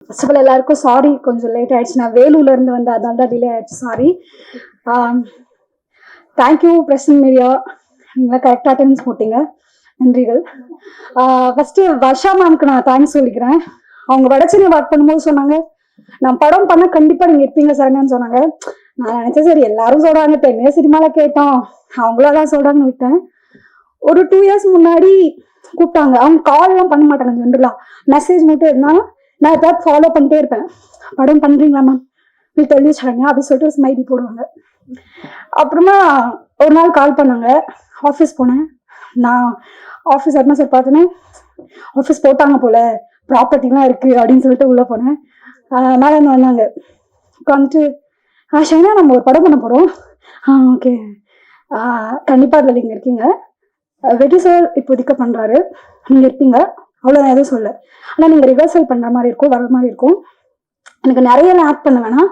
First of all எல்லாருக்கும் sorry, கொஞ்சம் late ஆயிடுச்சு. நான் வேலூர்ல இருந்து வந்து அதனால தான் டிலே ஆயிடுச்சு, சாரி. தேங்க்யூ பிரசன்ட் மீடியா, நீங்கள் கரெக்டாக அட்டெண்டன்ஸ் போட்டீங்க, நன்றிகள். ஃபர்ஸ்ட் வர்ஷா மேம்க்கு நான் தேங்க்ஸ் சொல்லிக்கிறேன். அவங்க வடச்சென்னை ஒர்க் பண்ணும்போது சொன்னாங்க, நான் படம் பண்ண கண்டிப்பா நீங்க இருப்பீங்க சரங்கன்னு சொன்னாங்க. நான் நினைச்சேன் சரி எல்லாரும் சொல்றாங்க, 10 years சினிமால கேட்டோம், அவங்களாதான் சொல்றாங்கன்னு விட்டேன். ஒரு 2 years முன்னாடி கூப்பிட்டாங்க. அவங்க கால் எல்லாம் பண்ண மாட்டாங்க, ஜென்ரலா மெசேஜ் மட்டும் இருந்தாலும் நான் ஏதாவது ஃபாலோ பண்ணிட்டே இருப்பேன். படம் பண்றீங்களா மேம், வீட்டு எழுதி சரண்யா அப்படின்னு சொல்லிட்டு ஸ்மைலி போடுவாங்க. அப்புறமா ஒரு நாள் கால் பண்ணாங்க, ஆஃபீஸ் போனேன். நான் ஆஃபீஸ் அட்மாஸ்டர் பார்த்தோன்னே ஆஃபீஸ் போட்டாங்க போல, ப்ராப்பர்ட்டிலாம் இருக்கு அப்படின்னு சொல்லிட்டு உள்ள போனேன். மேலே இருந்து வந்தாங்க, உட்காந்துட்டு ஷைனா நம்ம ஒரு படம் பண்ண போகிறோம். ஓகே, கண்டிப்பாக அதில் நீங்கள் இருக்கீங்க. வெற்றி சார் இப்போதைக்கு பண்ணுறாரு, நீங்கள் இருப்பீங்க, அவ்வளோ நான் எதுவும் சொல்ல. ஆனால் நீங்கள் ரிஹர்சல் பண்ணுற மாதிரி இருக்கும், வர மாதிரி இருக்கும். எனக்கு நிறையலாம் ஆக்ட் பண்ண வேணாம்,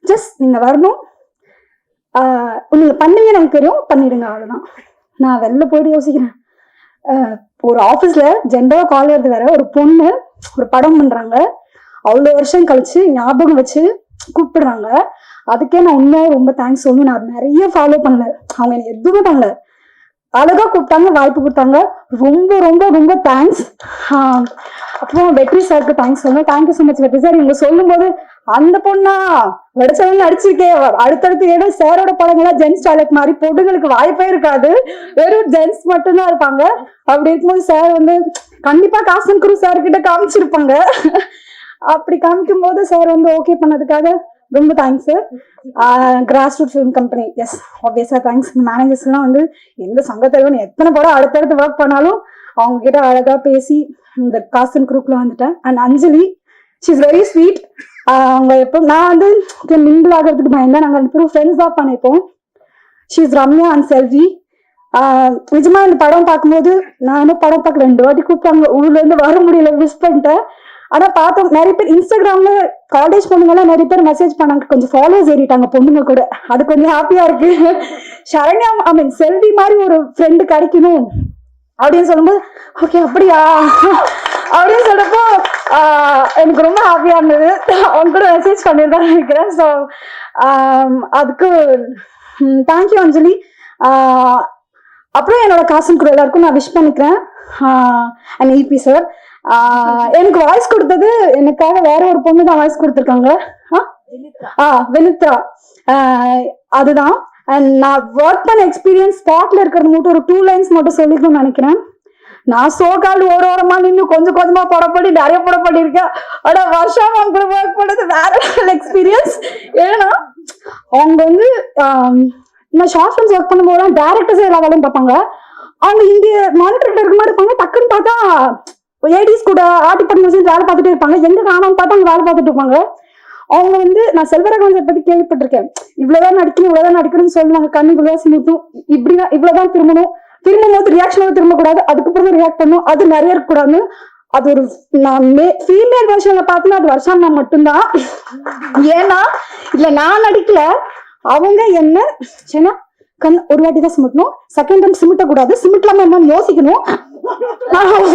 ஜஸ்ட் நீங்கள் வரணும். நீங்கள் பண்ணுவீங்கன்னு எனக்கு தெரியும், பண்ணிடுங்க, அவ்வளோதான். நான் வெளில போயிட்டு யோசிக்கிறேன். ஒரு ஆஃபீஸில் ஜென்ரலாக கால் வருது வேற, ஒரு பொண்ணு ஒரு படம் பண்ணுறாங்க, அவ்வளோ வருஷம் கழிச்சு ஞாபகம் வச்சு கூப்பிடுறாங்க. அதுக்கே நான் உண்மையாக ரொம்ப தேங்க்ஸ் சொல்லணும். நான் நிறைய ஃபாலோ பண்ணல, அவங்க எனக்கு எதுவுமே பண்ணல, அழகா கூப்பிட்டாங்க, வாய்ப்பு கொடுத்தாங்க, ரொம்ப ரொம்ப ரொம்ப தேங்க்ஸ். அப்புறம் வெற்றி சாருக்கு தேங்க்ஸ் சொல்லணும். தேங்க்யூ ஸோ மச் வெற்றி சார். இவங்க சொல்லும் போது அந்த பொண்ணா வடச்சென்னையில அடிச்சிருக்கேன், அடுத்தடுத்து ஏன்னா சாரோட படங்கள்லாம் ஜென்ஸ் டாய்லெட் மாதிரி, பொண்ணுங்களுக்கு வாய்ப்பே இருக்காது, வெறும் ஜென்ஸ் மட்டும்தான் இருப்பாங்க. அப்படி இருக்கும்போது சார் வந்து கண்டிப்பா காசன் குரு சார் கிட்ட காமிச்சிருப்பாங்க. அப்படி காமிக்கும் போது சார் வந்து ஓகே பண்ணதுக்காக ரொம்ப thanks. Cross route film company, yes obviously thanks. Managers எல்லாம் வந்து எந்த சங்கத்தலைவன் எத்தனை படம் அடுத்தடுத்து ஒர்க் பண்ணாலும் அவங்க கிட்ட அழகா பேசி இந்த காசன் குரூப்ல வந்துட்டேன். And Anjali, she is very sweet. அவங்க எப்போ நான் வந்து மிங்கிள் ஆகிறதுக்கு பயந்தேன், நாங்கள் இப்போ ஃப்ரெண்ட்ஸ் தான் பண்ணிப்போம். ஷி இஸ் ரம்யா அண்ட் செல்வி. நிஜமா இந்த படம் பார்க்கும்போது நானும் படம் பார்க்க 2 வாட்டி கூப்பிட்டாங்க, ஊர்ல இருந்து வர முடியல, மிஸ் பண்ணிட்டேன். ஆனா பார்த்தோம் நிறைய பேர் இன்ஸ்டாகிராம்ல காலேஜ் பொண்ணுங்கெல்லாம் நிறைய பேர் மெசேஜ் பண்ணாங்க, கொஞ்சம் ஃபாலோவர்ஸ் ஏறிட்டாங்க பொண்ணுங்க கூட, அது கொஞ்சம் ஹாப்பியா இருக்கு. சரண்யா ஐ மீன் செல்வி மாதிரி ஒரு ஃப்ரெண்டு கிடைக்கணும் அப்படின்னு சொல்லும்போது ஓகே அப்படியா அப்படின்னு சொல்றப்போ எனக்கு ரொம்ப ஹாப்பியா இருந்தது. அவங்க கூட மெசேஜ் பண்ணிருந்தா நினைக்கிறேன். ஸோ அதுக்கு தேங்க்யூ அஞ்சலி. அப்புறம் என்னோட காசன் கூட எல்லாருக்கும் நான் விஷ் பண்ணிக்கிறேன். அண்ட் இபி சார் எனக்கு வாய்ஸ் கொடுத்தது, எனக்காக வேற ஒரு பொண்ணு தான் வாய்ஸ் கொடுத்துருக்காங்க, வினித்ரா. அதுதான். அண்ட் நான் ஒர்க் பண்ண எக்ஸ்பீரியன்ஸ் ஸ்பாட்ல இருக்கிறது மட்டும் ஒரு 2 lines மட்டும் சொல்லிக்கணும்னு நினைக்கிறேன். நான் சோகால் ஓரமா நின்று கொஞ்சம் கொஞ்சமா படப்படி நிறைய படப்படி இருக்கேன். ஆனா வருஷா மேம் கூட ஒர்க் பண்ணது வேற எக்ஸ்பீரியன்ஸ். ஏன்னா அவங்க வந்து நான் ஷார்ட் ஃபிலிம்ஸ் ஒர்க் பண்ணும்போது டேரக்டர்ஸ் எல்லா வேலையும் பார்ப்பாங்க. அவங்க இங்க மானிட்டர் இருக்க மாதிரி இருப்பாங்க, டக்குன்னு பார்த்தா ஏடிஸ் கூட ஆர்டி பண்ணி வேலை பார்த்துட்டே இருப்பாங்க, எங்க காணாம பார்த்தா அவங்க வேலை பார்த்துட்டு இருப்பாங்க. அவங்க வந்து நான் செல்வராகவன் சார் பத்தி கேள்விப்பட்டிருக்கேன், இவ்வளவுதான் நடிக்கணும் இவ்வளவுதான் நடிக்கணும்னு சொல்லுவாங்க, கண்ணு குள்ளாசி முட்டும், இப்படின்னா இவ்வளவுதான் திரும்பணும், திரும்பும் போது ரியாக்ஷன் திரும்ப கூடாது, அதுக்கப்புறம் ரியாக்ட் பண்ணும், அது நிறைய இருக்கக்கூடாது. அது ஒரு நான் ஃபீமேல் வெர்ஷன்ல பார்த்தோன்னா அது வருஷம் நான் மட்டும்தான். ஏன்னா இல்ல நான் நடிக்கல, அவங்க என்ன ஏன்னா கண் ஒரு வாட்டி தான் சிமிட்டணும், செகண்ட் டைம் சிமிட்ட கூடாது, சிமிட்டலாம என்னன்னு யோசிக்கணும்.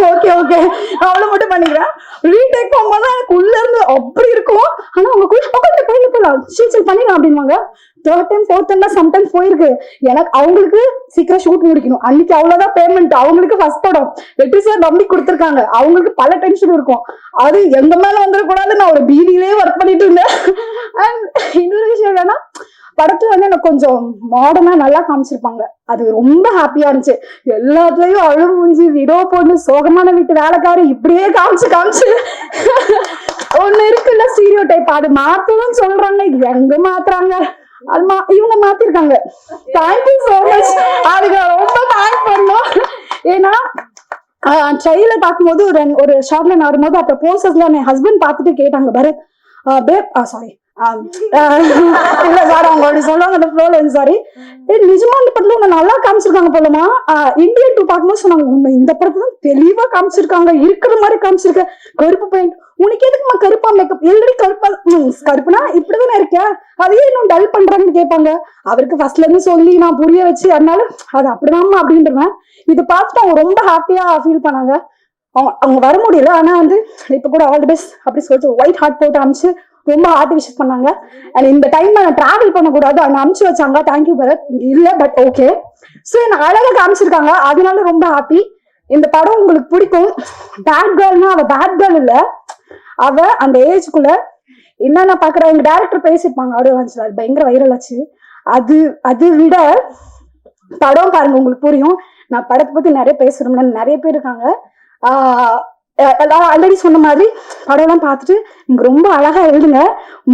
ஓகே ஓகே அவ்வளவு மட்டும் பண்ணிக்கிறேன். ரீடேக் போகும்போது எனக்கு உள்ள இருந்து அப்படி இருக்கும், ஆனா அவங்க போயிடலாம் சீச்சல் பண்ணிடலாம் அப்படின்வாங்க. 3rd time 4th time sometimes போயிருக்கு. எனக்கு அவங்களுக்கு சீக்கிரம் ஷூட் முடிக்கணும், அன்னைக்கு அவ்வளவுதான் பேமெண்ட். அவங்களுக்கு ஃபர்ஸ்ட் படம் வெற்றி சார் நம்பி கொடுத்துருக்காங்க, அவங்களுக்கு பல டென்ஷன் இருக்கும், அது எங்க மேல வந்துடக்கூடாது. நான் ஒரு பீதியிலே ஒர்க் பண்ணிட்டு இருந்தேன். அண்ட் இன்னொரு விஷயம் என்னன்னா படத்துல வந்து எனக்கு கொஞ்சம் மாடர்னா நல்லா காமிச்சிருப்பாங்க, அது ரொம்ப ஹாப்பியா இருந்துச்சு. எல்லாத்துலயும் அழுமுஞ்சி விடோ பொண்ணு சோகமான வீட்டு வேலைக்காரி இப்படியே காமிச்சு ஒண்ணு இருக்குல்ல ஸ்டீரியோ டைப், அது மாத்தவும் சொல்றாங்க, எங்க மாத்துறாங்க, அது இவங்க மாத்திருக்காங்க. தேங்க்யூ சோ மச், அதுக்கு ரொம்ப தேங்க் பண்ணோம். ஏன்னா ட்ரெயிலர் பார்க்கும்போது ஒரு ஷார்ட்ல நான் வரும்போது அப்புறம் போஸ்டர்ஸ்ல என் ஹஸ்பண்ட் பார்த்துட்டு கேட்டாங்க, பரத் பேப் சாரி இல்ல சார் அவங்க அப்படி சொல்லுவாங்க அந்த ஃப்ளோல. சாரி நிஜமா இந்த படத்துல உன்னை நல்லா காமிச்சிருக்காங்க போலமா. இந்தியன் 2 பார்க்கும்போது சொன்னாங்க, உன்னை இந்த படத்துல தெளிவா காமிச்சிருக்காங்க, இருக்கிற மாதிரி காமிச்சிருக்க, கருப்பு பெயிண்ட், உனக்கு எதுக்குமா கருப்பா மேக்கப், எல்ரெடி கருப்புனா இப்படிதானே இருக்க, அதையே இன்னும் டல் பண்றாங்கன்னு கேட்பாங்க. அவருக்கு ஃபர்ஸ்ட்ல இருந்து சொல்லி நான் புரிய வச்சு, அதனால அது அப்படிதாம்மா அப்படின்றேன். இது பார்த்துட்டு அவங்க ரொம்ப ஹாப்பியா ஃபீல் பண்ணாங்க. அவங்க வர முடியல. ஆனா வந்து இப்ப கூட ஆல் தி பெஸ்ட் அப்படி சொல்லிட்டு ஒயிட் ஹார்ட் போட்டு அனுப்பிச்சு ரொம்ப ஹார்ட் விஷஸ் பண்ணாங்க. அண்ட் இந்த டைம் நான் டிராவல் பண்ணக்கூடாது அங்க அனுப்பிச்சு வச்சாங்க. தேங்க்யூ பரத். இல்ல பட் ஓகே. ஸோ என்ன அழகா காமிச்சிருக்காங்க, அதனால ரொம்ப ஹாப்பி. இந்த படம் உங்களுக்கு பிடிக்கும். பேட் கேர்ள்னா அவ பேட் கேர்ள் இல்ல, அவ அந்த ஏஜ்குள்ள என்னென்ன பாக்குற எங்க டேரக்டர் பேசிருப்பாங்க ஆடியோ லான்ச்ல, அது பயங்கர வைரல் ஆச்சு. அது விட படம் பாருங்க உங்களுக்கு புரியும். நான் படத்தை பத்தி நிறைய பேசுறோம்ல, நிறைய பேர் இருக்காங்க. ஆல்ரெடி சொன்ன மாதிரி படம் எல்லாம் பார்த்துட்டு நீங்க ரொம்ப அழகா எழுதுங்க.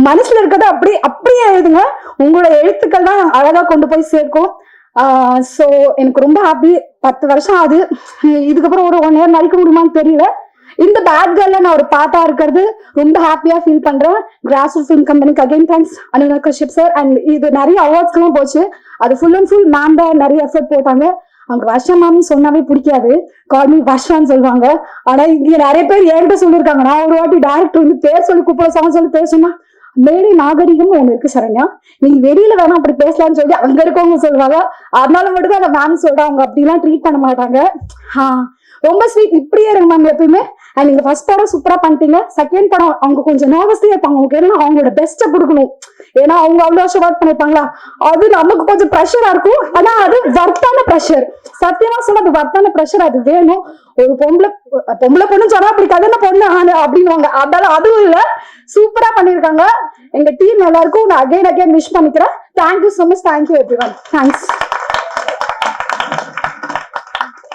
மனசுல இருக்கிறத அப்படியே எழுதுங்க. உங்களோட எழுத்துக்கள் தான் அழகா கொண்டு போய் சேர்க்கும். சோ எனக்கு ரொம்ப ஹாப்பி. 10 வருஷம் ஆகுது. இதுக்கப்புறம் ஒரு 1 இயர் நடிக்க முடியுமான்னு தெரியல. இந்த பேட் கேர்ல நான் ஒரு பாட்டா இருக்கிறது ரொம்ப ஹாப்பியா ஃபீல் பண்றேன். கிராஸ்ரூட் ஃபிலிம் கம்பெனிக்கு again thanks Anil Kashyap sir. And இது நிறைய அவார்ட்ஸ் எல்லாம் போச்சு. அது ஃபுல் அண்ட் ஃபுல் மேம் தான் நிறைய எஃபர்ட் போட்டாங்க. அவங்க வர்ஷா மேம் சொன்னாவே பிடிக்காது, கால்மி வர்ஷான்னு சொல்லுவாங்க. ஆனா இங்க நிறைய பேர் என்கிட்ட சொல்லியிருக்காங்க. நான் ஒரு வாட்டி டைரக்டர் வந்து பேர் சொல்லி கூப்பிட சாங் சொல்லி பேசணும்னா மேடை நாகரிகம் ஒண்ணு இருக்கு சரண்யா, நீங்க வெளியில வேணா அப்படி பேசலாம்னு சொல்லி அங்க இருக்கவங்க சொல்லுவாங்க. அதனால மட்டும் தான் அந்த மேம் சொல்றாங்க, அவங்க அப்படிலாம் ட்ரீட் பண்ண மாட்டாங்க. ரொம்ப ஸ்வீட். இப்படியே இருங்க மேம் எப்பயுமே. அண்ட் நீங்க ஃபர்ஸ்ட் படம் சூப்பரா பண்ணிட்டீங்க. செகண்ட் படம் அவங்க கொஞ்சம் நர்வஸ்லயே இருப்பாங்க. அவங்க ஏன்னா அவங்களோட பெஸ்ட்டை கொடுக்கணும். ஏன்னா அவங்க அவ்வளவு வருஷம் ஒர்க் பண்ணிருப்பாங்களா, அது நமக்கு கொஞ்சம் ப்ரெஷரா இருக்கும். ஆனா அது வர்த்தான ப்ரெஷர். சத்தியமா சொன்னா அது வர்த்தான ப்ரெஷர். அது வேணும். ஒரு பொம்பளை பொண்ணு சொன்னா அப்படி கல்யாண பொண்ணு அப்படின்வாங்க. அதனால அதுவும் இல்ல, சூப்பரா பண்ணிருக்காங்க. எங்க டீம் எல்லாருக்கும் நான் அகைன் விஷ் பண்ணிக்கிறேன். Thank you so much. Thank you every one. Thanks.